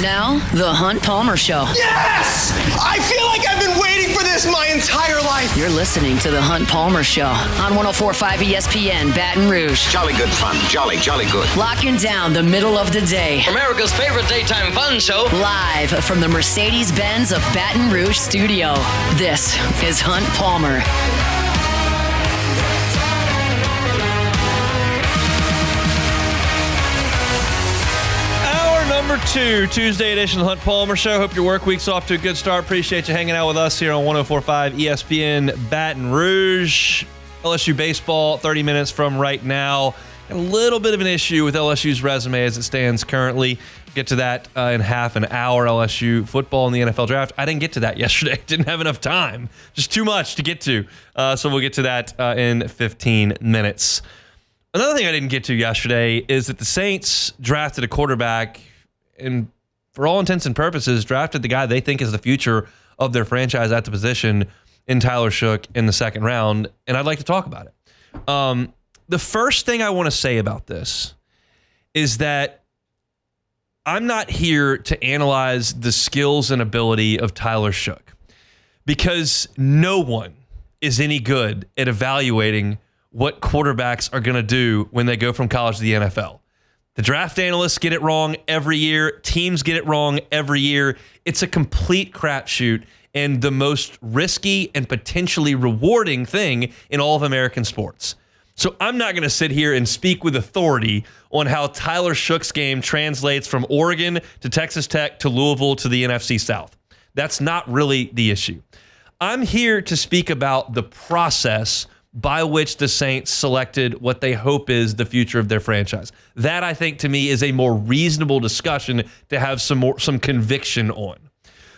Now, The Hunt Palmer Show. Yes! I feel like I've been waiting for this my entire life. You're listening to The Hunt Palmer Show on 104.5 ESPN Baton Rouge. Jolly good fun. Jolly good. Locking down the middle of the day. America's favorite daytime fun show. Live from the Mercedes-Benz of Baton Rouge studio. This is Hunt Palmer. Number 2, Tuesday edition of the Hunt Palmer Show. Hope your work week's off to a good start. Appreciate you hanging out with us here on 104.5 ESPN Baton Rouge. LSU baseball, 30 minutes from right now. A little bit of an issue with LSU's resume as it stands currently. Get to that in half an hour. LSU football in the NFL draft. I didn't get to that yesterday. Didn't have enough time. Just too much to get to. So we'll get to that in 15 minutes. Another thing I didn't get to yesterday is that the Saints drafted a quarterback and for all intents and purposes, drafted the guy they think is the future of their franchise at the position in Tyler Shough in the second round, and I'd like to talk about it. The first thing I want to say about this is that I'm not here to analyze the skills and ability of Tyler Shough because no one is any good at evaluating what quarterbacks are going to do when they go from college to the NFL. The draft analysts get it wrong every year. Teams get it wrong every year. It's a complete crapshoot and the most risky and potentially rewarding thing in all of American sports. So I'm not going to sit here and speak with authority on how Tyler Shough's game translates from Oregon to Texas Tech to Louisville to the NFC South. That's not really the issue. I'm here to speak about the process by which the Saints selected what they hope is the future of their franchise. That, I think, to me, is a more reasonable discussion to have some conviction on.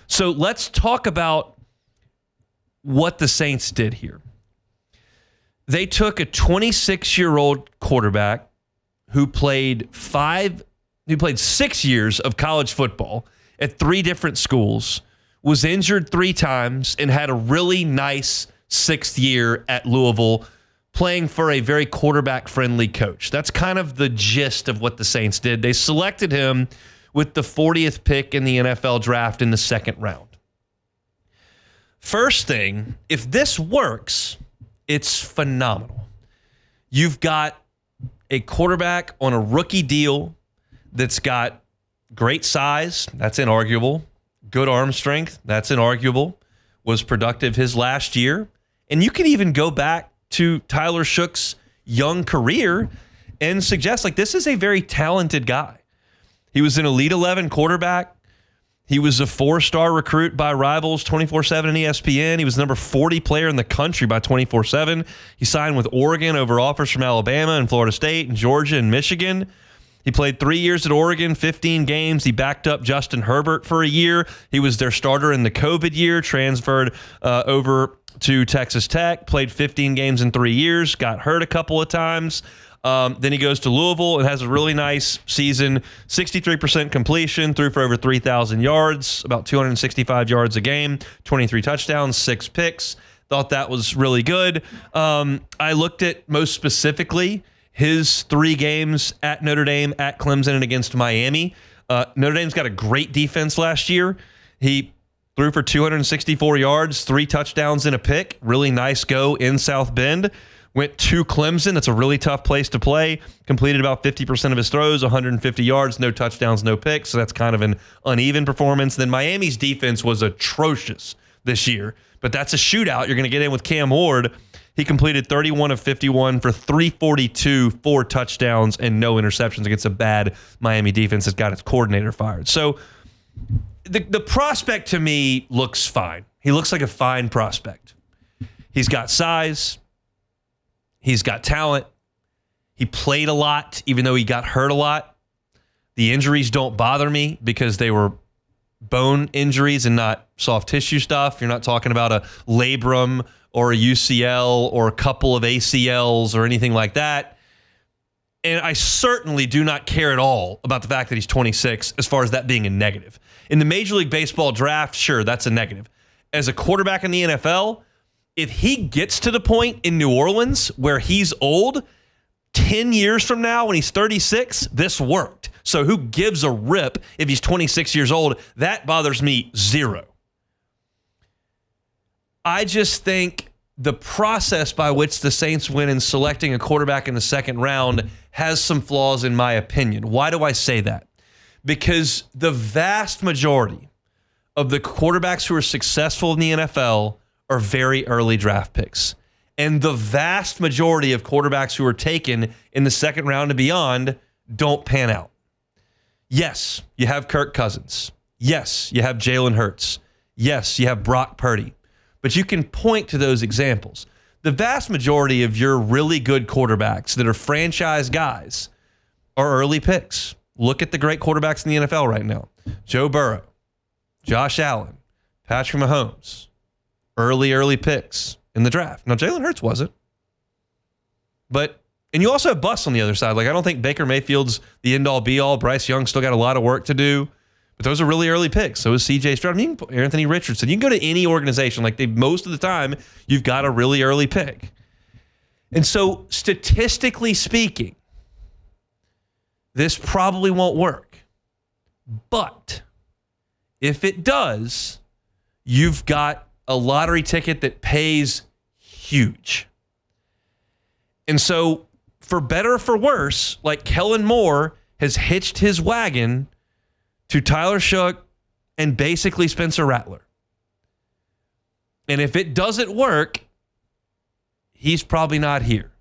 So let's talk about what the Saints did here. They took a 26-year-old quarterback who played 6 years of college football at 3 different schools, was injured 3 times, and had a really nice 6th year at Louisville, playing for a very quarterback-friendly coach. That's kind of the gist of what the Saints did. They selected him with the 40th pick in the NFL draft in the second round. First thing, if this works, it's phenomenal. You've got a quarterback on a rookie deal that's got great size, that's inarguable, good arm strength, that's inarguable, was productive his last year. And you can even go back to Tyler Shough's young career and suggest, like, this is a very talented guy. He was an Elite 11 quarterback. He was a 4-star recruit by Rivals 24/7 and ESPN. He was the number 40 player in the country by 24/7. He signed with Oregon over offers from Alabama and Florida State and Georgia and Michigan. He played 3 years at Oregon, 15 games. He backed up Justin Herbert for a year. He was their starter in the COVID year, transferred over to Texas Tech, played 15 games in 3 years, got hurt a couple of times. Then he goes to Louisville and has a really nice season, 63% completion, threw for over 3,000 yards, about 265 yards a game, 23 touchdowns, 6 picks. Thought that was really good. I looked at most specifically his 3 games at Notre Dame, at Clemson, and against Miami. Notre Dame's got a great defense last year. He threw for 264 yards, 3 touchdowns and a pick. Really nice go in South Bend. Went to Clemson. That's a really tough place to play. Completed about 50% of his throws, 150 yards, no touchdowns, no picks. So that's kind of an uneven performance. Then Miami's defense was atrocious this year. But that's a shootout. You're going to get in with Cam Ward. He completed 31 of 51 for 342, 4 touchdowns, and no interceptions against a bad Miami defense that's got its coordinator fired. So the prospect to me looks fine. He looks like a fine prospect. He's got size. He's got talent. He played a lot, even though he got hurt a lot. The injuries don't bother me because they were bone injuries and not soft tissue stuff. You're not talking about a labrum or a UCL or a couple of ACLs or anything like that. And I certainly do not care at all about the fact that he's 26 as far as that being a negative. In the Major League Baseball draft, sure, that's a negative. As a quarterback in the NFL, if he gets to the point in New Orleans where he's old, 10 years from now when he's 36, this worked. So who gives a rip if he's 26 years old? That bothers me zero. I just think the process by which the Saints went in selecting a quarterback in the second round has some flaws in my opinion. Why do I say that? Because the vast majority of the quarterbacks who are successful in the NFL are very early draft picks. And the vast majority of quarterbacks who are taken in the second round and beyond don't pan out. Yes, you have Kirk Cousins. Yes, you have Jalen Hurts. Yes, you have Brock Purdy. But you can point to those examples. The vast majority of your really good quarterbacks that are franchise guys are early picks. Look at the great quarterbacks in the NFL right now. Joe Burrow, Josh Allen, Patrick Mahomes, early picks in the draft. Now, Jalen Hurts wasn't. And you also have busts on the other side. Like, I don't think Baker Mayfield's the end-all, be-all. Bryce Young still got a lot of work to do. But those are really early picks. So is C.J. Stroud. I mean, Anthony Richardson. You can go to any organization. Like, most of the time, you've got a really early pick. And so, statistically speaking, this probably won't work. But if it does, you've got a lottery ticket that pays huge. And so, for better or for worse, like Kellen Moore has hitched his wagon to Tyler Shough and basically Spencer Rattler. And if it doesn't work, he's probably not here.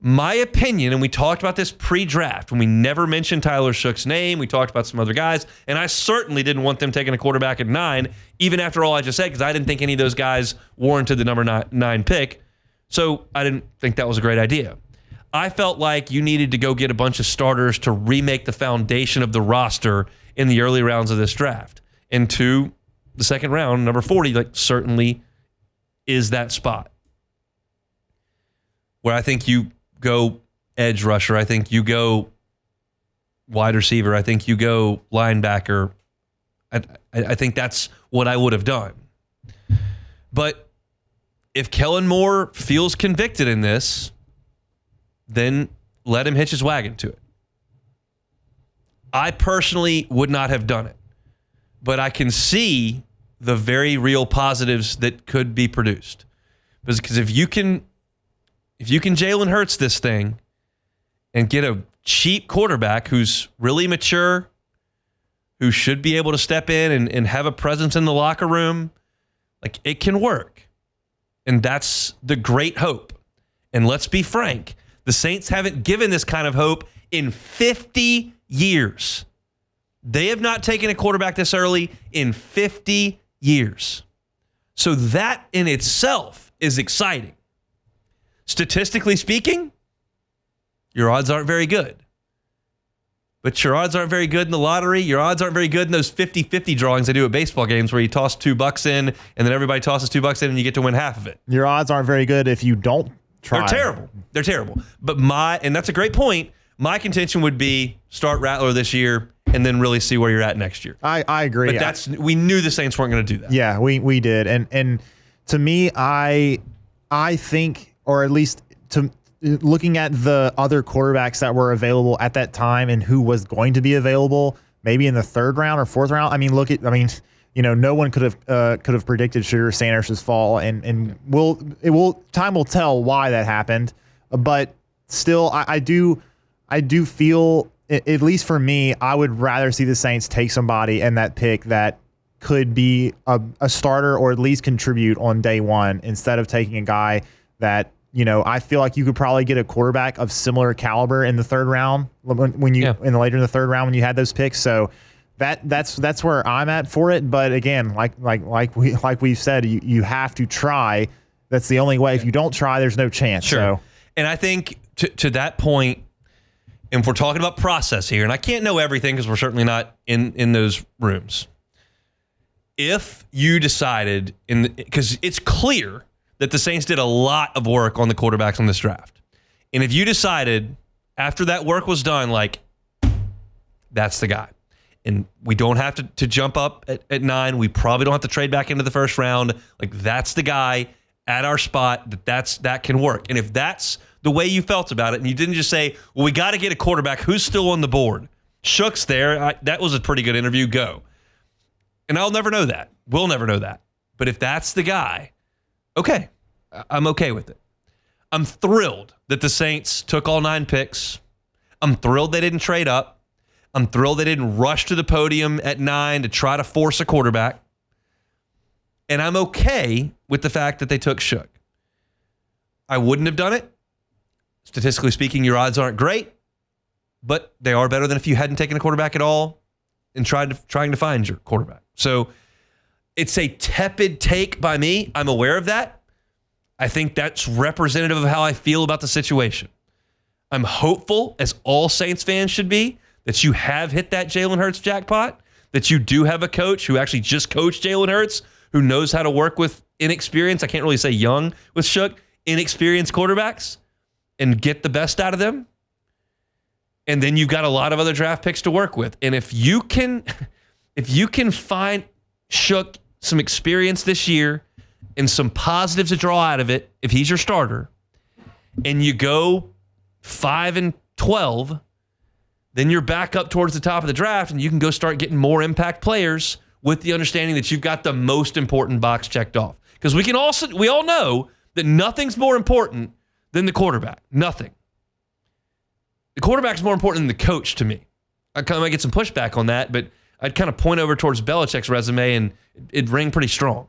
My opinion, and we talked about this pre-draft when we never mentioned Tyler Shough's name. We talked about some other guys, and I certainly didn't want them taking a quarterback at 9, even after all I just said, because I didn't think any of those guys warranted the number 9 pick. So I didn't think that was a great idea. I felt like you needed to go get a bunch of starters to remake the foundation of the roster in the early rounds of this draft. And to the second round, number 40, certainly is that spot. Where I think you go edge rusher. I think you go wide receiver. I think you go linebacker. I think that's what I would have done. But if Kellen Moore feels convicted in this, then let him hitch his wagon to it. I personally would not have done it, but I can see the very real positives that could be produced. Because if you can Jalen Hurts this thing and get a cheap quarterback who's really mature, who should be able to step in and have a presence in the locker room, like, it can work. And that's the great hope. And let's be frank, the Saints haven't given this kind of hope in 50 years. They have not taken a quarterback this early in 50 years. So that in itself is exciting. Statistically speaking, your odds aren't very good. But your odds aren't very good in the lottery. Your odds aren't very good in those 50-50 drawings they do at baseball games where you toss $2 in and then everybody tosses $2 in and you get to win half of it. Your odds aren't very good if you don't try. They're terrible. But and that's a great point. My contention would be start Rattler this year and then really see where you're at next year. I agree. But we knew the Saints weren't going to do that. Yeah, we did. And to me, I think, or at least looking at the other quarterbacks that were available at that time and who was going to be available, maybe in the third round or fourth round. No one could have predicted Shedeur Sanders' fall, and time will tell why that happened. But still, I do feel, at least for me, I would rather see the Saints take somebody in that pick that could be a starter or at least contribute on day one instead of taking a guy that, I feel like you could probably get a quarterback of similar caliber in the third round later in the third round when you had those picks. So that's where I'm at for it. But again, like we've said, you have to try. That's the only way. If you don't try, there's no chance. Sure. So. And I think to that point, and if we're talking about process here, and I can't know everything because we're certainly not in those rooms. If you decided because it's clear that the Saints did a lot of work on the quarterbacks on this draft. And if you decided after that work was done, that's the guy. And we don't have to jump up at 9. We probably don't have to trade back into the first round. That's the guy at our spot that can work. And if that's the way you felt about it, and you didn't just say, well, we got to get a quarterback. Who's still on the board? Shough's there. That was a pretty good interview. Go. And I'll never know that. We'll never know that. But if that's the guy, okay, I'm okay with it. I'm thrilled that the Saints took all 9 picks. I'm thrilled they didn't trade up. I'm thrilled they didn't rush to the podium at 9 to try to force a quarterback. And I'm okay with the fact that they took Shough. I wouldn't have done it. Statistically speaking, your odds aren't great, but they are better than if you hadn't taken a quarterback at all and trying to find your quarterback. So it's a tepid take by me. I'm aware of that. I think that's representative of how I feel about the situation. I'm hopeful, as all Saints fans should be, that you have hit that Jalen Hurts jackpot, that you do have a coach who actually just coached Jalen Hurts, who knows how to work with inexperienced, I can't really say young with Shough, inexperienced quarterbacks and get the best out of them. And then you've got a lot of other draft picks to work with. And if you can find Shough some experience this year and some positives to draw out of it, if he's your starter, and you go 5-12, then you're back up towards the top of the draft and you can go start getting more impact players with the understanding that you've got the most important box checked off. Because we all know that nothing's more important than the quarterback. Nothing. The quarterback's more important than the coach to me. I kind of might get some pushback on that, but I'd kind of point over towards Belichick's resume and it'd ring pretty strong.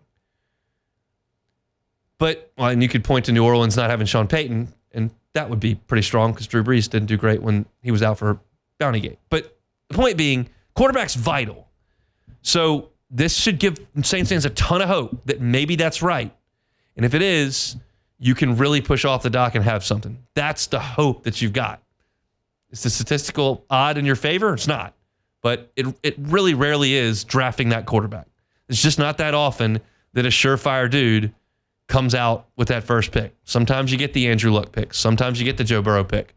But, well, and you could point to New Orleans not having Sean Payton, and that would be pretty strong because Drew Brees didn't do great when he was out for Bountygate. But the point being, quarterback's vital. So this should give Saints fans a ton of hope that maybe that's right. And if it is, you can really push off the dock and have something. That's the hope that you've got. Is the statistical odd in your favor? It's not. But it really rarely is drafting that quarterback. It's just not that often that a surefire dude comes out with that first pick. Sometimes you get the Andrew Luck pick. Sometimes you get the Joe Burrow pick.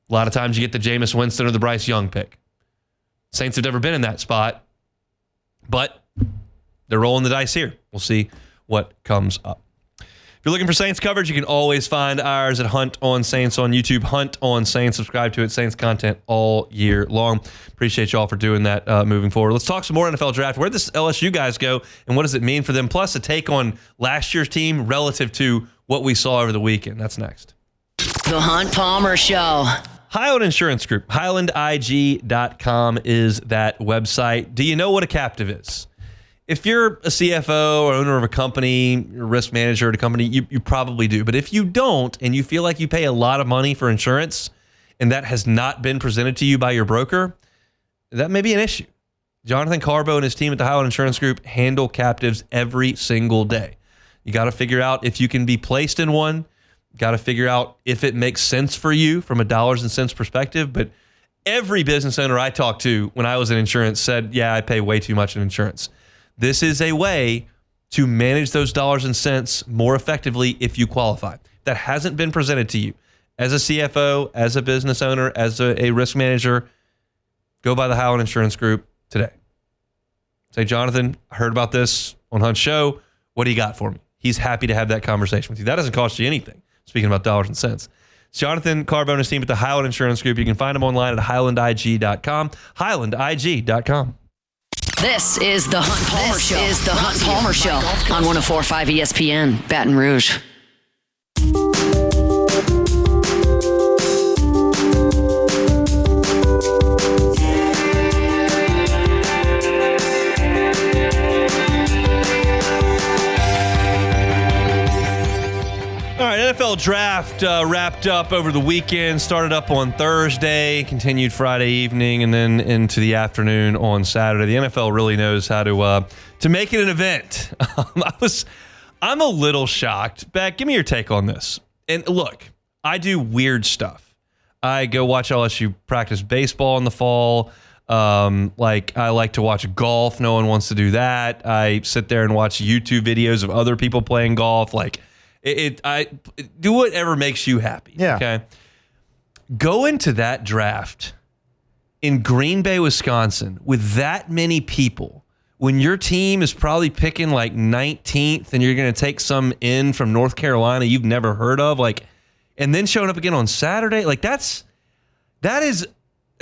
A lot of times you get the Jameis Winston or the Bryce Young pick. Saints have never been in that spot, but they're rolling the dice here. We'll see what comes up. If you're looking for Saints coverage, you can always find ours at Hunt on Saints on YouTube. Hunt on Saints. Subscribe to it. Saints content all year long. Appreciate y'all for doing that moving forward. Let's talk some more NFL draft. Where did this LSU guys go, and what does it mean for them? Plus, a take on last year's team relative to what we saw over the weekend. That's next. The Hunt Palmer Show. Highland Insurance Group. HighlandIG.com is that website. Do you know what a captive is? If you're a CFO or owner of a company, you're a risk manager at a company, you probably do. But if you don't, and you feel like you pay a lot of money for insurance, and that has not been presented to you by your broker, that may be an issue. Jonathan Carbo and his team at the Highland Insurance Group handle captives every single day. You got to figure out if you can be placed in one. Got to figure out if it makes sense for you from a dollars and cents perspective. But every business owner I talked to when I was in insurance said, yeah, I pay way too much in insurance. This is a way to manage those dollars and cents more effectively if you qualify. That hasn't been presented to you. As a CFO, as a business owner, as a risk manager, go by the Highland Insurance Group today. Say, Jonathan, I heard about this on Hunt's show. What do you got for me? He's happy to have that conversation with you. That doesn't cost you anything, speaking about dollars and cents. It's Jonathan Carbo and his team at the Highland Insurance Group. You can find them online at HighlandIG.com. HighlandIG.com. This is the Hunt Palmer Show. This is the Hunt Palmer Show on 104.5 ESPN, Baton Rouge. All right, NFL draft wrapped up over the weekend, started up on Thursday, continued Friday evening, and then into the afternoon on Saturday. The NFL really knows how to make it an event. I'm a little shocked. Beck, give me your take on this. And look, I do weird stuff. I go watch LSU practice baseball in the fall. I like to watch golf. No one wants to do that. I sit there and watch YouTube videos of other people playing golf. I do whatever makes you happy. Yeah. Okay. Go into that draft in Green Bay, Wisconsin, with that many people, when your team is probably picking like 19th, and you're going to take some in from North Carolina you've never heard of, and then showing up again on Saturday, like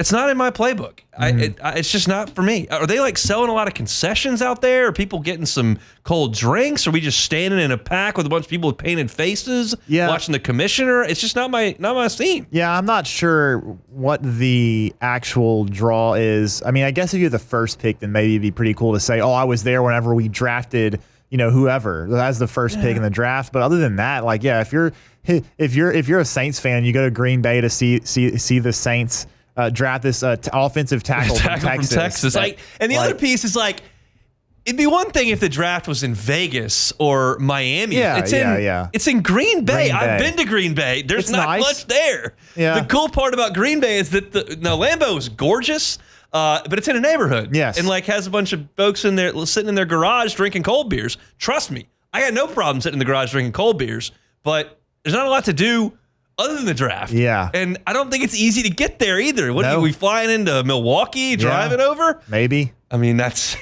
it's not in my playbook. It's just not for me. Are they like selling a lot of concessions out there? Are people getting some cold drinks? Are we just standing in a pack with a bunch of people with painted faces watching the commissioner? It's just not my scene. Yeah, I'm not sure what the actual draw is. I mean, I guess if you're the first pick, then maybe it'd be pretty cool to say, oh, I was there whenever we drafted, whoever as the first pick in the draft. But other than that, like, yeah, if you're a Saints fan, you go to Green Bay to see the Saints draft this offensive tackle from Texas. And the other piece is like, it'd be one thing if the draft was in Vegas or Miami. It's in Green Bay. I've been to Green Bay. There's not much there. Yeah. The cool part about Green Bay is that Lambeau is gorgeous, but it's in a neighborhood. Yes. And like has a bunch of folks in there sitting in their garage drinking cold beers. Trust me, I got no problem sitting in the garage drinking cold beers, but there's not a lot to do other than the draft. Yeah. And I don't think it's easy to get there either. Are we flying into Milwaukee, driving over? Maybe. I mean, that's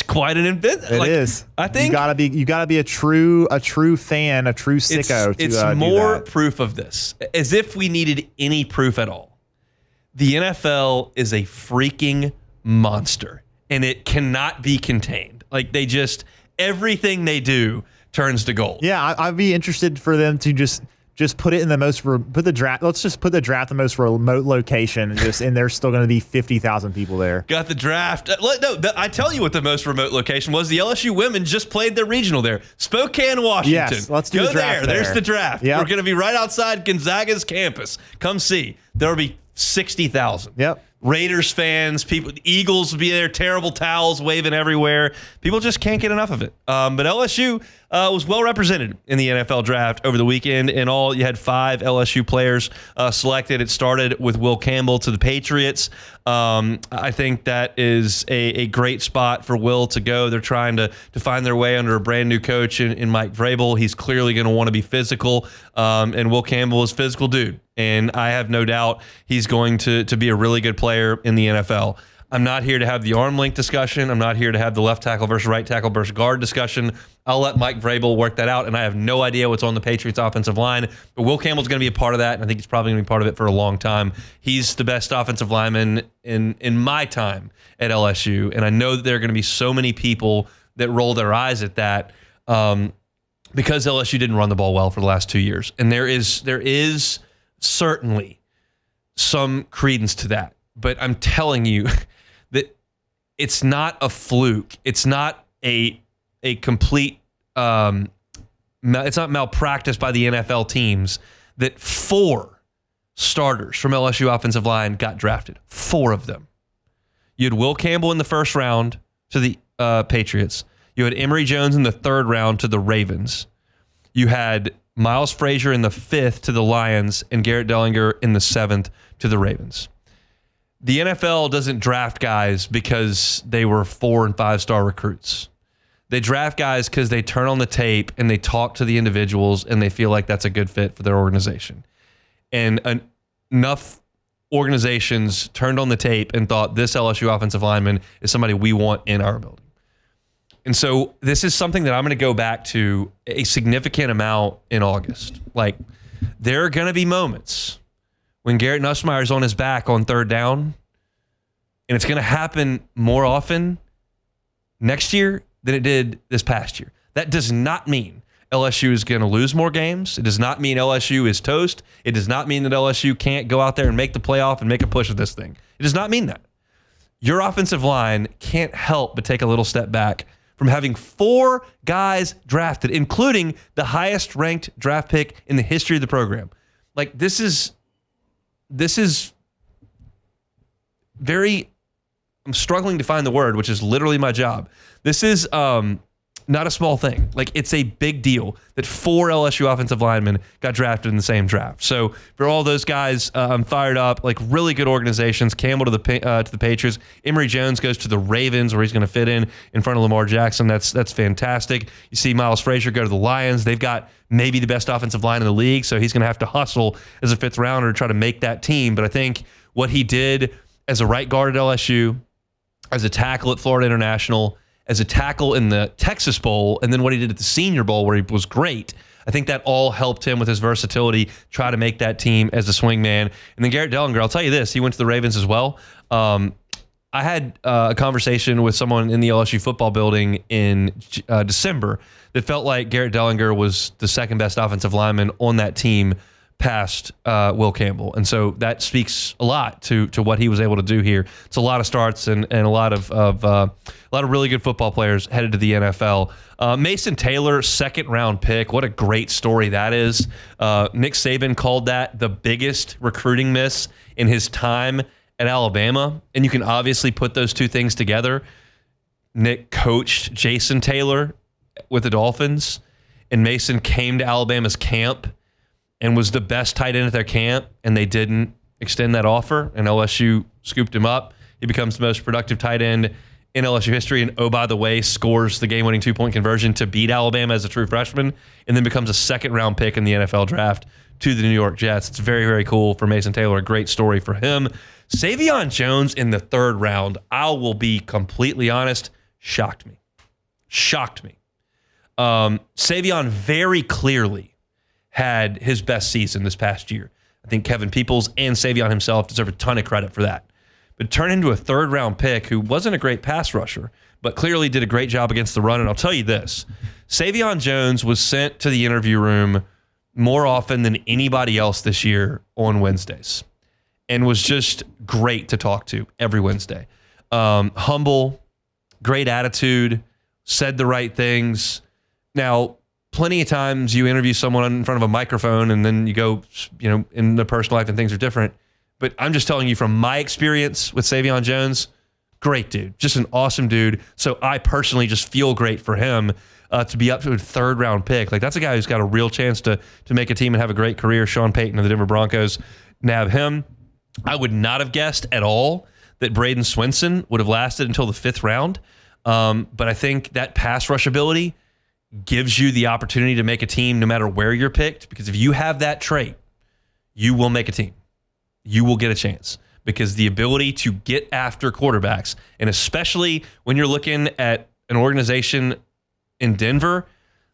quite an event. It is. I think you gotta be a true fan, a true sicko. It's more proof of this. As if we needed any proof at all. The NFL is a freaking monster, and it cannot be contained. Like everything they do turns to gold. Yeah, I'd be interested for them to just put it in the most put the draft. Let's just put the draft in the most remote location, and there's still going to be 50,000 people there. Got the draft. I tell you what the most remote location was. The LSU women just played their regional there, Spokane, Washington. Yes, let's do the draft there. There's the draft. Yep. We're going to be right outside Gonzaga's campus. Come see. There will be 60,000. Yep. Raiders fans, people, Eagles will be there, terrible towels waving everywhere. People just can't get enough of it. But LSU was well represented in the NFL draft over the weekend. In all, you had 5 LSU players selected. It started with Will Campbell to the Patriots. I think that is a great spot for Will to go. They're trying to find their way under a brand new coach in Mike Vrabel. He's clearly going to want to be physical, and Will Campbell is a physical dude. And I have no doubt he's going to be a really good player in the NFL. I'm not here to have the arm length discussion. I'm not here to have the left tackle versus right tackle versus guard discussion. I'll let Mike Vrabel work that out, and I have no idea what's on the Patriots offensive line. But Will Campbell's going to be a part of that, and I think he's probably going to be part of it for a long time. He's the best offensive lineman in my time at LSU, and I know that there are going to be so many people that roll their eyes at that because LSU didn't run the ball well for the last 2 years. And there is certainly some credence to that. But I'm telling you that it's not a fluke. It's not a complete it's not malpractice by the NFL teams that 4 starters from LSU offensive line got drafted. 4 of them. You had Will Campbell in the first round to the Patriots. You had Emory Jones in the 3rd round to the Ravens. You had Miles Frazier in the 5th to the Lions and Garrett Dellinger in the 7th to the Ravens. The NFL doesn't draft guys because they were 4- and 5-star recruits. They draft guys because they turn on the tape and they talk to the individuals and they feel like that's a good fit for their organization. And enough organizations turned on the tape and thought this LSU offensive lineman is somebody we want in our building. And so this is something that I'm going to go back to a significant amount in August. Like, there are going to be moments when Garrett Nussmeier's on his back on 3rd down, and it's going to happen more often next year than it did this past year. That does not mean LSU is going to lose more games. It does not mean LSU is toast. It does not mean that LSU can't go out there and make the playoff and make a push of this thing. It does not mean that. Your offensive line can't help but take a little step back from having 4 guys drafted, including the highest ranked draft pick in the history of the program. Like, this is very, I'm struggling to find the word, which is literally my job. This is not a small thing. Like, it's a big deal that 4 LSU offensive linemen got drafted in the same draft. So for all those guys, I'm fired up. Like, really good organizations. Campbell to the Patriots. Emory Jones goes to the Ravens, where he's going to fit in front of Lamar Jackson. That's fantastic. You see Miles Frazier go to the Lions. They've got maybe the best offensive line in the league, so he's going to have to hustle as a 5th rounder to try to make that team. But I think what he did as a right guard at LSU, as a tackle at Florida International, as a tackle in the Texas Bowl, and then what he did at the Senior Bowl, where he was great. I think that all helped him with his versatility, try to make that team as a swing man. And then Garrett Dellinger, I'll tell you this, he went to the Ravens as well. I had a conversation with someone in the LSU football building in December that felt like Garrett Dellinger was the second best offensive lineman on that team past Will Campbell. And so that speaks a lot to what he was able to do here. It's a lot of starts and a lot of really good football players headed to the NFL. Mason Taylor, second round pick. What a great story that is. Nick Saban called that the biggest recruiting miss in his time at Alabama. And you can obviously put those two things together. Nick coached Jason Taylor with the Dolphins, and Mason came to Alabama's camp and was the best tight end at their camp, and they didn't extend that offer, and LSU scooped him up. He becomes the most productive tight end in LSU history, and oh, by the way, scores the game-winning two-point conversion to beat Alabama as a true freshman, and then becomes a second-round pick in the NFL draft to the New York Jets. It's very, very cool for Mason Taylor. A great story for him. Savion Jones in the third round, I will be completely honest, shocked me. Savion very clearly had his best season this past year. I think Kevin Peoples and Savion himself deserve a ton of credit for that. But turned into a third-round pick who wasn't a great pass rusher, but clearly did a great job against the run. And I'll tell you this, Savion Jones was sent to the interview room more often than anybody else this year on Wednesdays, and was just great to talk to every Wednesday. Humble, great attitude, said the right things. Now, plenty of times you interview someone in front of a microphone and then you go, in the personal life and things are different. But I'm just telling you from my experience with Savion Jones, great dude, just an awesome dude. So I personally just feel great for him to be up to a third-round pick. Like, that's a guy who's got a real chance to make a team and have a great career. Sean Payton of the Denver Broncos nab him. I would not have guessed at all that Braden Swinson would have lasted until the fifth round. But I think that pass rush ability gives you the opportunity to make a team no matter where you're picked, because if you have that trait, you will make a team. You will get a chance, because the ability to get after quarterbacks, and especially when you're looking at an organization in Denver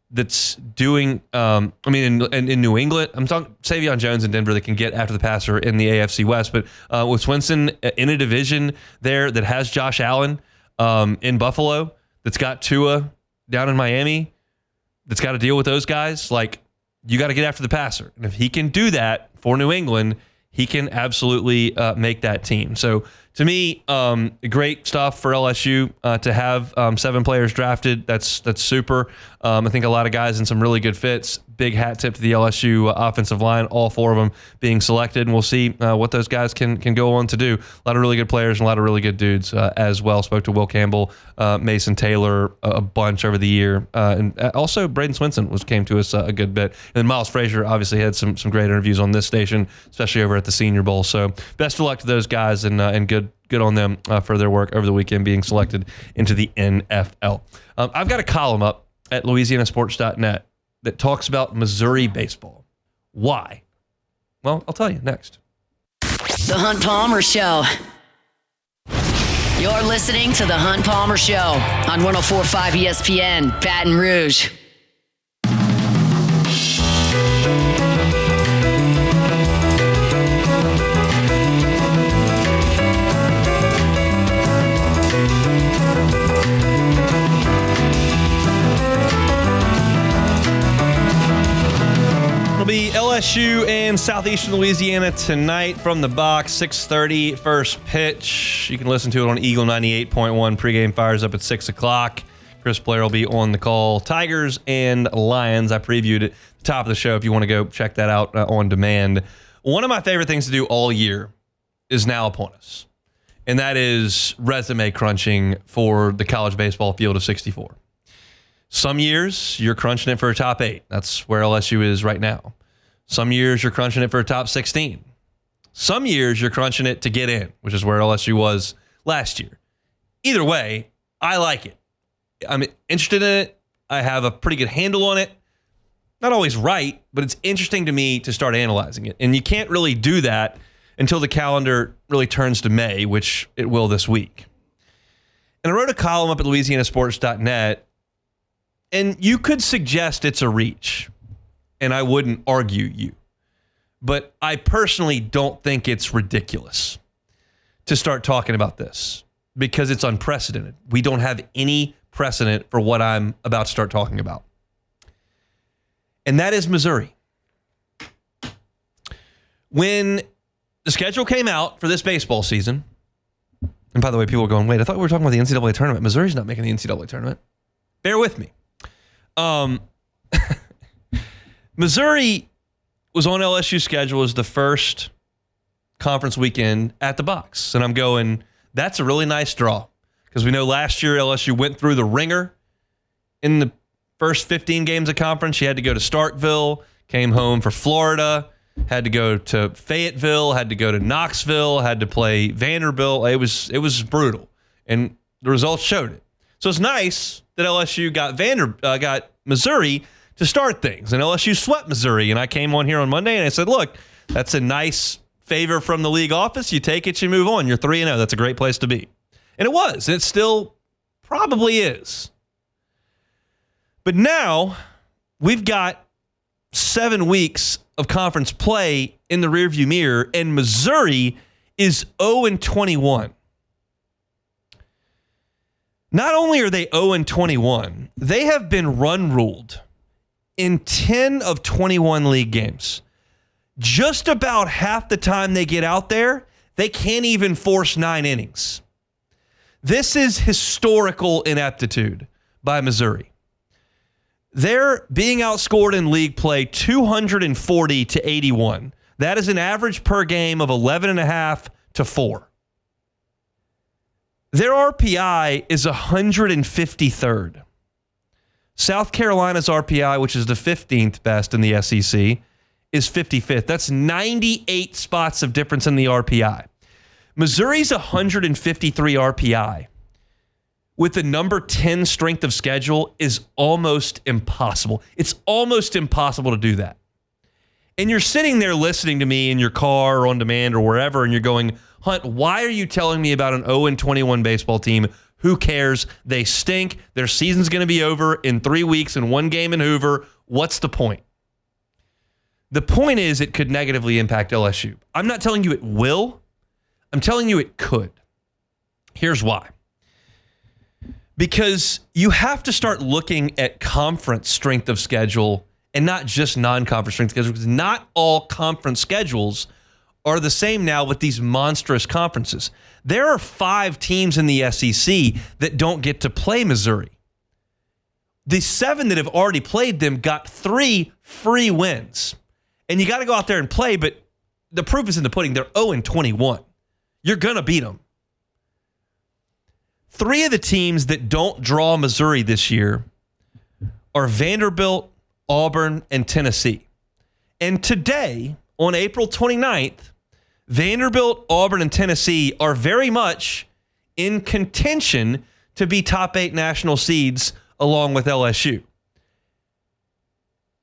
that's doing, in New England, I'm talking Savion Jones in Denver that can get after the passer in the AFC West, but with Swinson in a division there that has Josh Allen in Buffalo, that's got Tua down in Miami, that's got to deal with those guys, like, you got to get after the passer. And if he can do that for New England, he can absolutely make that team. So to me, great stuff for LSU to have 7 players drafted. That's super. I think a lot of guys in some really good fits. Big hat tip to the LSU offensive line, all 4 of them being selected, and we'll see what those guys can go on to do. A lot of really good players and a lot of really good dudes as well. Spoke to Will Campbell, Mason Taylor a bunch over the year, and also Braden Swinson came to us a good bit. And then Miles Frazier obviously had some great interviews on this station, especially over at the Senior Bowl. So best of luck to those guys, and good on them for their work over the weekend being selected into the NFL. I've got a column up at LouisianaSports.net that talks about Missouri baseball. Why? Well, I'll tell you next. The Hunt Palmer Show. You're listening to The Hunt Palmer Show on 104.5 ESPN, Baton Rouge. Be LSU and Southeastern Louisiana tonight from the box, 6:30 first pitch. You can listen to it on Eagle 98.1. Pregame fires up at 6 o'clock. Chris Blair will be on the call. Tigers and Lions. I previewed it at the top of the show if you want to go check that out on demand. One of my favorite things to do all year is now upon us, and that is resume crunching for the college baseball field of 64. Some years you're crunching it for a top 8. That's where LSU is right now. Some years you're crunching it for a top 16. Some years you're crunching it to get in, which is where LSU was last year. Either way, I like it. I'm interested in it. I have a pretty good handle on it. Not always right, but it's interesting to me to start analyzing it. And you can't really do that until the calendar really turns to May, which it will this week. And I wrote a column up at LouisianaSports.net, and you could suggest it's a reach. and I wouldn't argue you. But I personally don't think it's ridiculous to start talking about this because it's unprecedented. We don't have any precedent for what I'm about to start talking about. And that is Missouri. When the schedule came out for this baseball season, and by the way, people are going, wait, I thought we were talking about the NCAA tournament. Missouri's not making the NCAA tournament. Bear with me. Missouri was on LSU's schedule as the first conference weekend at the box. And I'm going, that's a really nice draw. Because we know last year LSU went through the ringer in the first 15 games of conference. You had to go to Starkville, came home for Florida, had to go to Fayetteville, had to go to Knoxville, had to play Vanderbilt. It was brutal. And the results showed it. So it's nice that LSU got Missouri to start things. And LSU swept Missouri. And I came on here on Monday and I said, look, that's a nice favor from the league office. You take it, you move on. You're 3-0. That's a great place to be. And it was. It still probably is. But now we've got 7 weeks of conference play in the rearview mirror, and Missouri is 0-21. Not only are they 0-21, they have been run ruled in 10 of 21 league games. Just about half the time they get out there, they can't even force 9 innings. This is historical ineptitude by Missouri. They're being outscored in league play 240-81. That is an average per game of 11.5 to 4. Their RPI is 153rd. South Carolina's RPI, which is the 15th best in the SEC, is 55th. That's 98 spots of difference in the RPI. Missouri's 153 RPI with the number 10 strength of schedule is almost impossible. It's almost impossible to do that. And you're sitting there listening to me in your car or on demand or wherever, and you're going, Hunt, why are you telling me about an 0-21 baseball team? Who cares? They stink. Their season's going to be over in 3 weeks and 1 game in Hoover. What's the point? The point is it could negatively impact LSU. I'm not telling you it will. I'm telling you it could. Here's why. Because you have to start looking at conference strength of schedule and not just non-conference strength schedule, because not all conference schedules are the same now with these monstrous conferences. There are 5 teams in the SEC that don't get to play Missouri. The 7 that have already played them got 3 free wins. And you got to go out there and play, but the proof is in the pudding. They're 0-21. You're going to beat them. 3 of the teams that don't draw Missouri this year are Vanderbilt, Auburn, and Tennessee. And today, on April 29th, Vanderbilt, Auburn, and Tennessee are very much in contention to be top 8 national seeds along with LSU.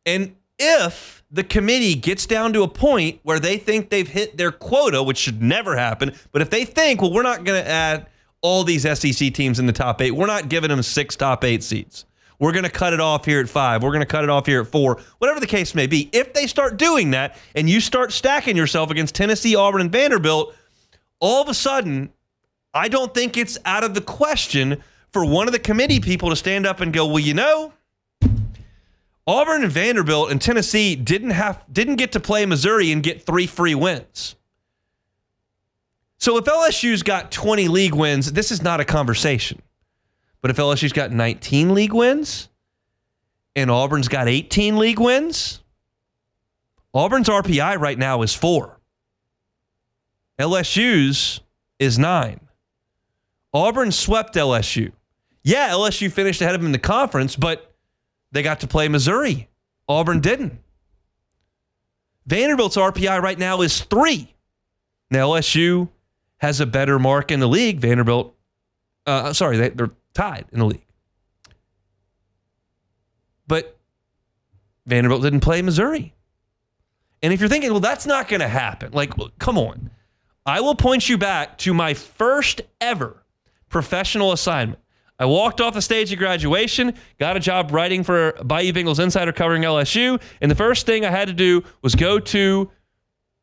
And if the committee gets down to a point where they think they've hit their quota, which should never happen, but if they think, well, we're not going to add all these SEC teams in the top 8, we're not giving them 6 top 8 seeds. We're going to cut it off here at 5. We're going to cut it off here at 4. Whatever the case may be, if they start doing that and you start stacking yourself against Tennessee, Auburn, and Vanderbilt, all of a sudden, I don't think it's out of the question for one of the committee people to stand up and go, well, you know, Auburn and Vanderbilt and Tennessee didn't get to play Missouri and get 3 free wins. So if LSU's got 20 league wins, this is not a conversation. But if LSU's got 19 league wins and Auburn's got 18 league wins, Auburn's RPI right now is 4. LSU's is 9. Auburn swept LSU. Yeah, LSU finished ahead of them in the conference, but they got to play Missouri. Auburn didn't. Vanderbilt's RPI right now is 3. Now, LSU has a better mark in the league. Vanderbilt, they're tied in the league. But Vanderbilt didn't play Missouri. And if you're thinking, well, that's not going to happen. Like, come on. I will point you back to my first ever professional assignment. I walked off the stage at graduation, got a job writing for Bayou Bengals Insider covering LSU, and the first thing I had to do was go to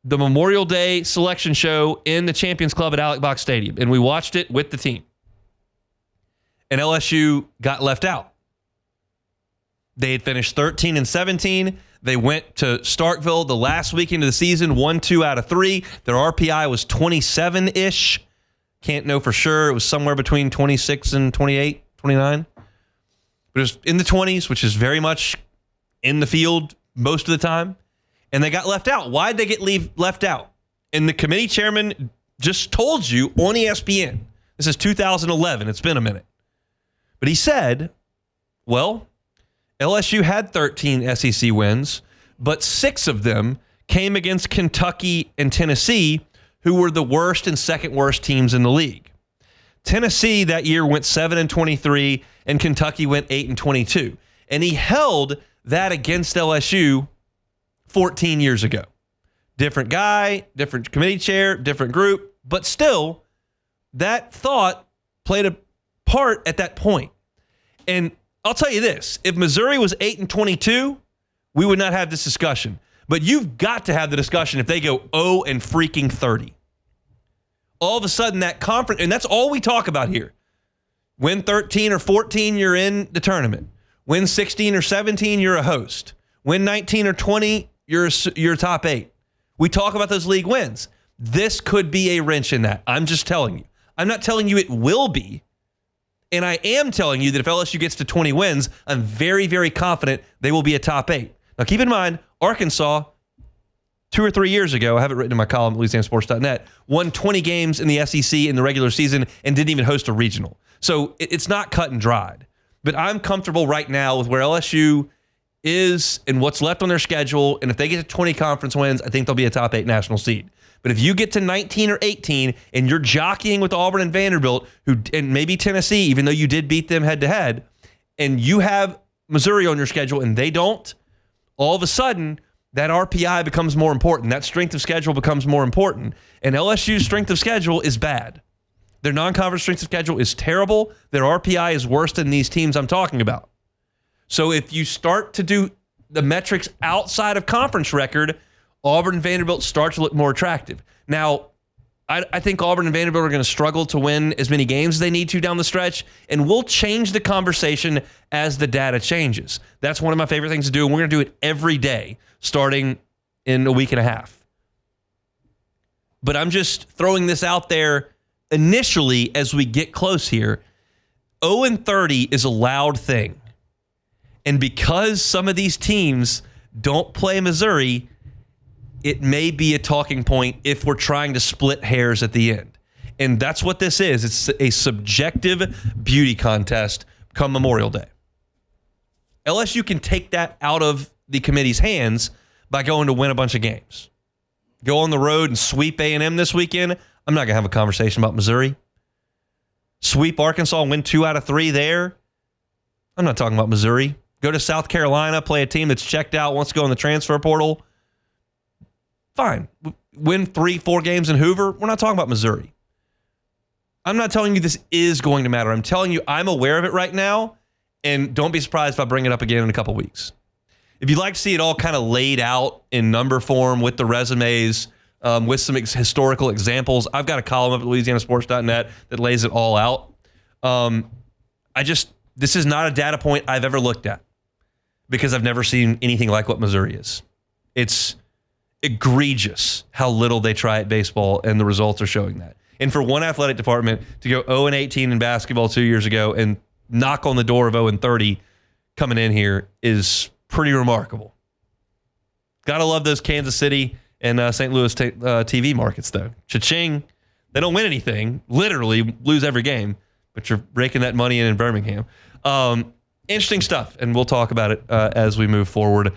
the Memorial Day selection show in the Champions Club at Alec Box Stadium, and we watched it with the team. And LSU got left out. They had finished 13-17. They went to Starkville the last weekend of the season, won 2 out of 3. Their RPI was 27-ish. Can't know for sure. It was somewhere between 26 and 28, 29. But it was in the 20s, which is very much in the field most of the time. And they got left out. Why'd they get left out? And the committee chairman just told you on ESPN. This is 2011. It's been a minute. But he said, well, LSU had 13 SEC wins, but 6 of them came against Kentucky and Tennessee, who were the worst and second worst teams in the league. Tennessee that year went 7-23, and Kentucky went 8-22. And he held that against LSU 14 years ago. Different guy, different committee chair, different group, but still, that thought played a part at that point. And I'll tell you this, if Missouri was 8-22, we would not have this discussion. But you've got to have the discussion if they go 0-30. All of a sudden, that conference, and that's all we talk about here. Win 13 or 14, you're in the tournament. Win 16 or 17, you're a host. Win 19 or 20, you're top 8. We talk about those league wins. This could be a wrench in that. I'm just telling you. I'm not telling you it will be. And I am telling you that if LSU gets to 20 wins, I'm very, very confident they will be a top 8. Now, keep in mind, Arkansas, 2 or 3 years ago, I have it written in my column at LouisianaSports.net, won 20 games in the SEC in the regular season and didn't even host a regional. So it's not cut and dried. But I'm comfortable right now with where LSU is and what's left on their schedule. And if they get to 20 conference wins, I think they'll be a top 8 national seed. But if you get to 19 or 18 and you're jockeying with Auburn and Vanderbilt, and maybe Tennessee, even though you did beat them head-to-head, and you have Missouri on your schedule and they don't, all of a sudden, that RPI becomes more important. That strength of schedule becomes more important. And LSU's strength of schedule is bad. Their non-conference strength of schedule is terrible. Their RPI is worse than these teams I'm talking about. So if you start to do the metrics outside of conference record, Auburn and Vanderbilt start to look more attractive. Now, I think Auburn and Vanderbilt are going to struggle to win as many games as they need to down the stretch, and we'll change the conversation as the data changes. That's one of my favorite things to do, and we're going to do it every day starting in a week and a half. But I'm just throwing this out there initially as we get close here. 0-30 is a loud thing. And because some of these teams don't play Missouri, it may be a talking point if we're trying to split hairs at the end. And that's what this is. It's a subjective beauty contest come Memorial Day. LSU can take that out of the committee's hands by going to win a bunch of games. Go on the road and sweep A&M this weekend. I'm not going to have a conversation about Missouri. Sweep Arkansas and win 2 out of 3 there. I'm not talking about Missouri. Go to South Carolina, play a team that's checked out, wants to go in the transfer portal. Fine. Win 3-4 games in Hoover. We're not talking about Missouri. I'm not telling you this is going to matter. I'm telling you I'm aware of it right now, and don't be surprised if I bring it up again in a couple weeks. If you'd like to see it all kind of laid out in number form with the resumes, with some historical examples, I've got a column up at LouisianaSports.net that lays it all out. This is not a data point I've ever looked at because I've never seen anything like what Missouri is. It's egregious how little they try at baseball, and the results are showing that. And for one athletic department to go 0-18 in basketball 2 years ago and knock on the door of 0-30 coming in here is pretty remarkable. Gotta love those Kansas City and St. Louis TV markets, though. Cha-ching. They don't win anything, literally lose every game, but you're raking that money in Birmingham. Interesting stuff, and we'll talk about it as we move forward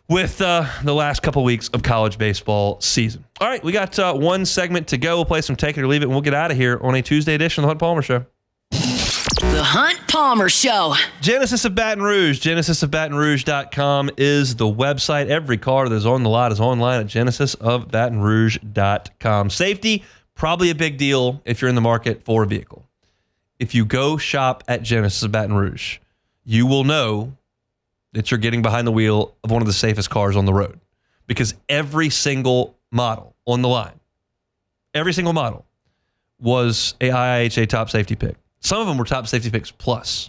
with the last couple weeks of college baseball season. All right, we got one segment to go. We'll play some Take It or Leave It, and we'll get out of here on a Tuesday edition of The Hunt Palmer Show. The Hunt Palmer Show. Genesis of Baton Rouge. GenesisofBatonRouge.com is the website. Every car that is on the lot is online at GenesisofBatonRouge.com. Safety, probably a big deal if you're in the market for a vehicle. if you go shop at Genesis of Baton Rouge, you will know that you're getting behind the wheel of one of the safest cars on the road, because every single model on the line, every single model was a IIHA top safety pick. Some of them were top safety picks plus.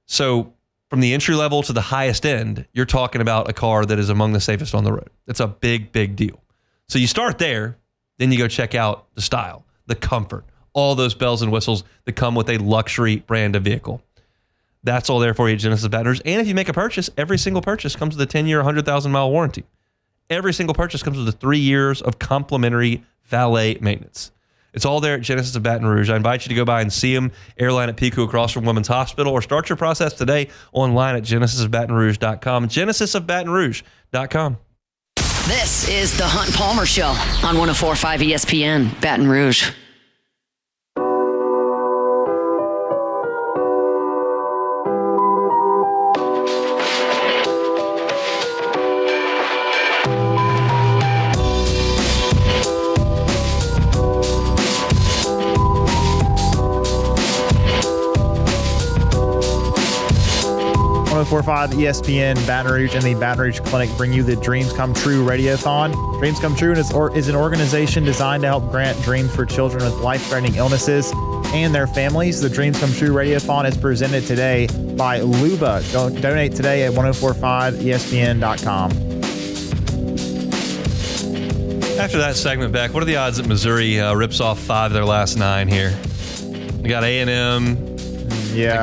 So from the entry level to the highest end, you're talking about a car that is among the safest on the road. That's a big, big deal. So you start there, then you go check out the style, the comfort, all those bells and whistles that come with a luxury brand of vehicle. That's all there for you at Genesis Baton Rouge. And if you make a purchase, every single purchase comes with a 10-year, 100,000-mile warranty. Every single purchase comes with a 3 years of complimentary valet maintenance. It's all there at Genesis of Baton Rouge. I invite you to go by and see them. Airline at Pico across from Women's Hospital, or start your process today online at genesisofbatonrouge.com. genesisofbatonrouge.com. This is the Hunt Palmer Show on 104.5 ESPN, Baton Rouge. .45 ESPN Baton Rouge and the Baton Rouge Clinic bring you the Dreams Come True Radiothon. Dreams Come True is an organization designed to help grant dreams for children with life-threatening illnesses and their families. The Dreams Come True Radiothon is presented today by Luba. Donate today at 1045ESPN.com. After that segment, Beck, what are the odds that Missouri rips off 5 of their last 9 here? We got A&M. Yeah.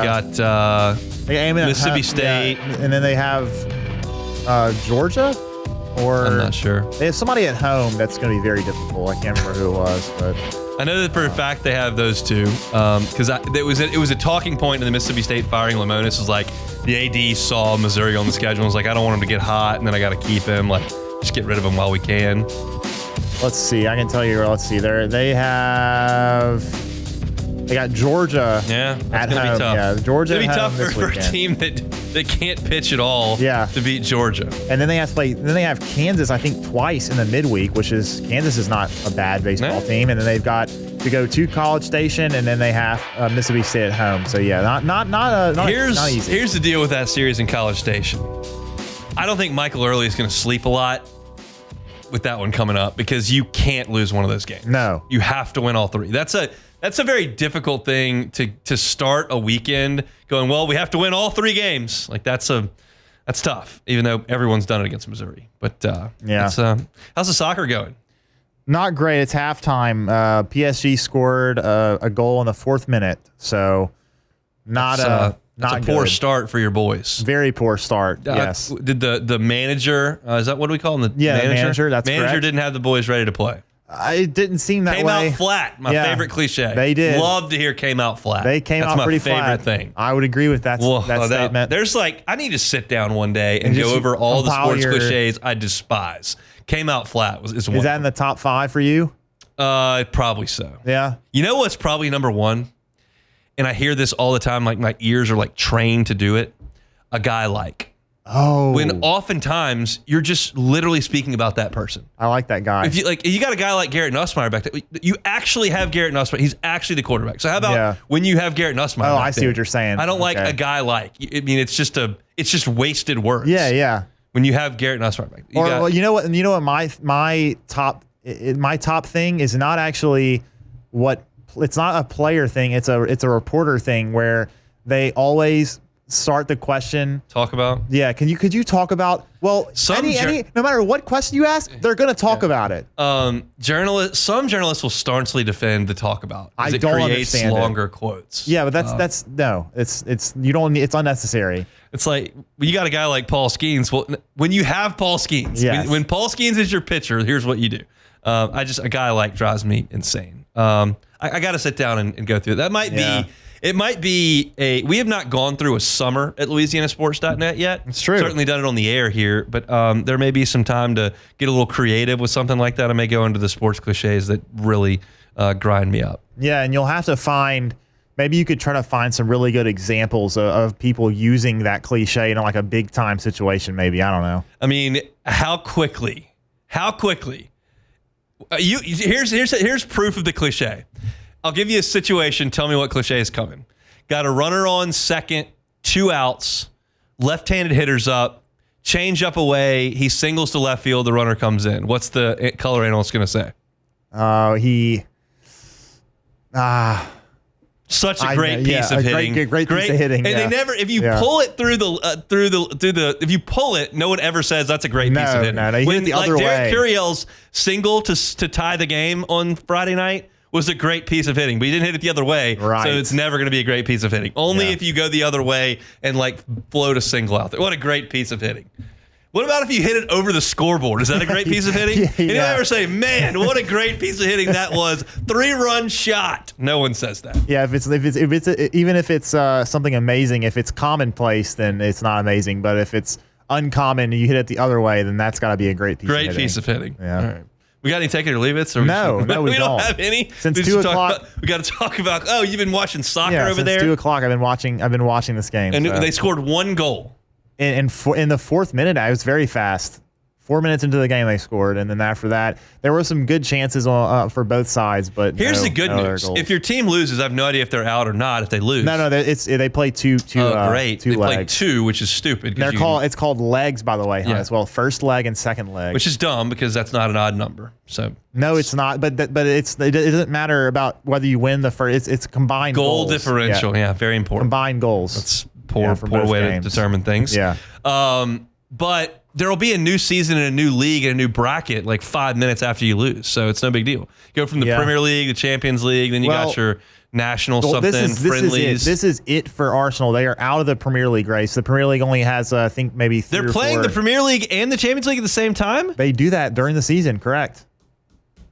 We got Mississippi State. Yeah. And then they have Georgia? Or I'm not sure. They have somebody at home that's going to be very difficult. I can't remember who it was, but I know that for a fact they have those two, because it was a talking point in the Mississippi State firing. Lamonis was like, the AD saw Missouri on the schedule and was like, I don't want him to get hot, and then I got to keep him. Like, just get rid of him while we can. Let's see. I can tell you. Let's see. They got Georgia. Yeah, at that's gonna home. be tough. Yeah, Georgia. It's gonna at be home tough for a weekend. team that can't pitch at all. Yeah. To beat Georgia. And then they have to play. Then they have Kansas, I think, twice in the midweek, Kansas is not a bad baseball team. And then they've got to go to College Station, and then they have Mississippi State at home. So yeah, not easy. Here's the deal with that series in College Station. I don't think Michael Early is going to sleep a lot with that one coming up, because you can't lose one of those games. No, you have to win all 3. That's a very difficult thing to start a weekend going, well, we have to win all 3 games. Like that's tough, even though everyone's done it against Missouri. But how's the soccer going? Not great. It's halftime. PSG scored a goal in the 4th minute, so not a poor start for your boys. Very poor start. Yes. Did the manager? Is that what do we call him? The manager. That's manager correct. didn't have the boys ready to play. It didn't seem that way. Came out flat. My favorite cliche. They did. Love to hear came out flat. They came out pretty flat. That's my favorite thing. I would agree with that statement. There's I need to sit down one day and go over all the sports cliches I despise. Came out flat is one. Is that in the top 5 for you? Probably so. Yeah. You know what's probably number 1? And I hear this all the time, like my ears are trained to do it. A guy like. Oh. When oftentimes you're just literally speaking about that person. I like that guy. If you got a guy like Garrett Nussmeier back there, you actually have Garrett Nussmeier. He's actually the quarterback. So how about when you have Garrett Nussmeier? Oh, I see what you're saying. I don't like a guy like. I mean, it's just wasted words. Yeah. When you have Garrett Nussmeier back there. You know what? My top thing is not actually what. It's not a player thing. It's a reporter thing where they always start the question. Talk about? Yeah. Could you talk about? Well, no matter what question you ask, they're going to talk about it. Some journalists will staunchly defend the talk about. I don't understand longer quotes. Yeah, but that's no. It's you don't. It's unnecessary. It's like you got a guy like Paul Skeens. Well, when you have Paul Skeens, when Paul Skeens is your pitcher, here's what you do. A guy drives me insane. I got to sit down and go through it. That might be. It might be we have not gone through a summer at LouisianaSports.net yet. It's true. Certainly done it on the air here, but there may be some time to get a little creative with something like that. I may go into the sports cliches that really grind me up. Yeah, and you'll have to maybe you could try to find some really good examples of people using that cliche in a big time situation. Maybe, I don't know. I mean, how quickly? Here's proof of the cliche. I'll give you a situation. Tell me what cliche is coming. Got a runner on second, 2 outs, left-handed hitters up, change up away. He singles to left field. The runner comes in. What's the color analyst going to say? Such a great piece of hitting. Great piece of hitting. And they never, if you pull it through the, if you pull it, no one ever says that's a great piece of hitting. No, he hit it the other way. Derek Curiel's single to tie the game on Friday night was a great piece of hitting, but he didn't hit it the other way. Right. So it's never going to be a great piece of hitting. Only if you go the other way and like float a single out there. What a great piece of hitting. What about if you hit it over the scoreboard? Is that a great piece of hitting? Anyone ever say, man, what a great piece of hitting that was? 3-run shot. No one says that. Yeah, if it's even if it's something amazing, if it's commonplace, then it's not amazing. But if it's uncommon and you hit it the other way, then that's got to be a great piece of hitting. Great piece of hitting. Yeah. All right. We got any take it or leave it? No, we don't have any. Since 2 o'clock, we got to talk about. Oh, you've been watching soccer over since there. 2 o'clock, I've been watching this game. And they scored 1 goal. In the fourth minute, it was very fast. 4 minutes into the game, they scored, and then after that, there were some good chances for both sides. But here's the good news: if your team loses, I have no idea if they're out or not. If they lose, no, they play two. Great, two they play legs. 2, which is stupid. It's called legs, by the way, as well. First leg and second leg, which is dumb because that's not an odd number. So no, it's not. But it doesn't matter about whether you win the first. It's combined goal goals. differential. Yeah, very important. Combined goals. That's poor way to determine things. Yeah. But there will be a new season and a new league and a new bracket like 5 minutes after you lose. So it's no big deal. You go from the Premier League, the Champions League, then you got your national friendlies. This is it for Arsenal. They are out of the Premier League race. The Premier League only has, I think, maybe 3 They're or playing 4. the Premier League and the Champions League at the same time? They do that during the season, correct.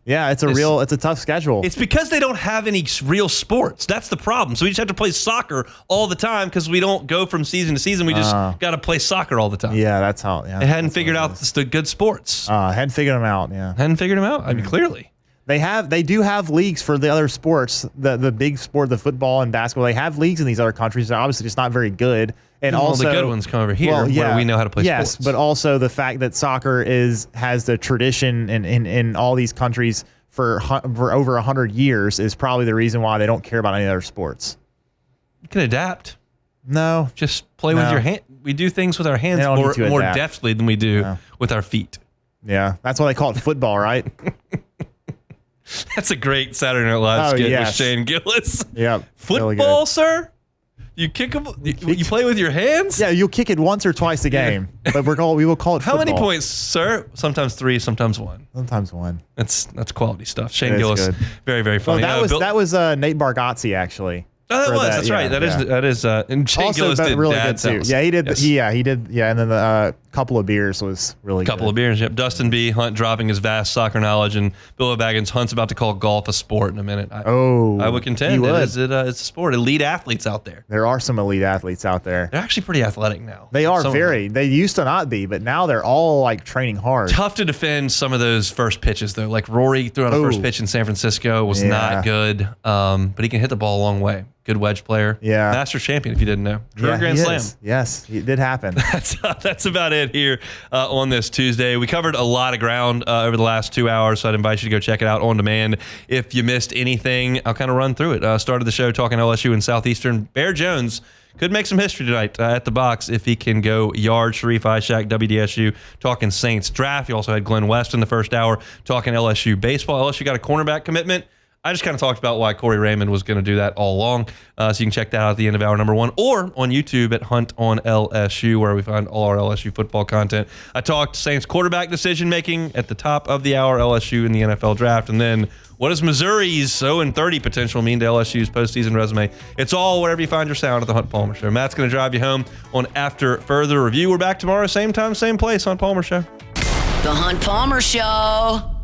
Yeah, it's a tough schedule. It's because they don't have any real sports. That's the problem. So we just have to play soccer all the time because we don't go from season to season. We just got to play soccer all the time. Yeah, that's how. Yeah, they hadn't figured out the good sports. Hadn't figured them out. Yeah, hadn't figured them out. I mean, clearly. They do have leagues for the other sports, the big sport, the football and basketball. They have leagues in these other countries. They're obviously just not very good. And also the good ones come over here where we know how to play sports. Yes, but also the fact that soccer has the tradition in all these countries for over 100 years is probably the reason why they don't care about any other sports. You can adapt. No. Just play with your hand. We do things with our hands more deftly than we do with our feet. Yeah, that's why they call it football, right? That's a great Saturday Night Live skit with Shane Gillis. Yeah. Football, really sir? You kick them? You play with your hands? Yeah, you'll kick it once or twice a game, but we will call it football. How many points, sir? Sometimes 3, sometimes 1. Sometimes 1. That's quality stuff. Shane Gillis, very, very funny. Well, that was Nate Bargatze, actually. Oh, that's right. That is. And Shane Gillis did really Dad's good too. House. Yeah, he did. Yes. He did. Yeah, and then the couple of beers was really good. Couple of beers. Yep. Dustin B. Hunt dropping his vast soccer knowledge, and Bill Baggins. Hunt's about to call golf a sport in a minute. I would contend it's a sport. Elite athletes out there. There are some elite athletes out there. They're actually pretty athletic now. They are They used to not be, but now they're all like training hard. Tough to defend some of those first pitches though. Like Rory threw out a first pitch in San Francisco was not good, but he can hit the ball a long way. Good wedge player. Yeah. Master champion, if you didn't know. Grand Slam. Yes, it did happen. That's about it here on this Tuesday. We covered a lot of ground over the last 2 hours, so I'd invite you to go check it out on demand. If you missed anything, I'll kind of run through it. Started the show talking LSU and Southeastern. Bear Jones could make some history tonight at the box if he can go yard. Sharif Ishak, WDSU, talking Saints draft. You also had Glenn West in the first hour talking LSU baseball. LSU got a cornerback commitment. I just kind of talked about why Corey Raymond was going to do that all along. So you can check that out at the end of hour number 1 or on YouTube at Hunt on LSU, where we find all our LSU football content. I talked Saints quarterback decision making at the top of the hour, LSU in the NFL draft. And then what does Missouri's 0-30 potential mean to LSU's postseason resume? It's all wherever you find your sound at the Hunt Palmer Show. Matt's going to drive you home on After Further Review. We're back tomorrow, same time, same place, Hunt Palmer Show. The Hunt Palmer Show.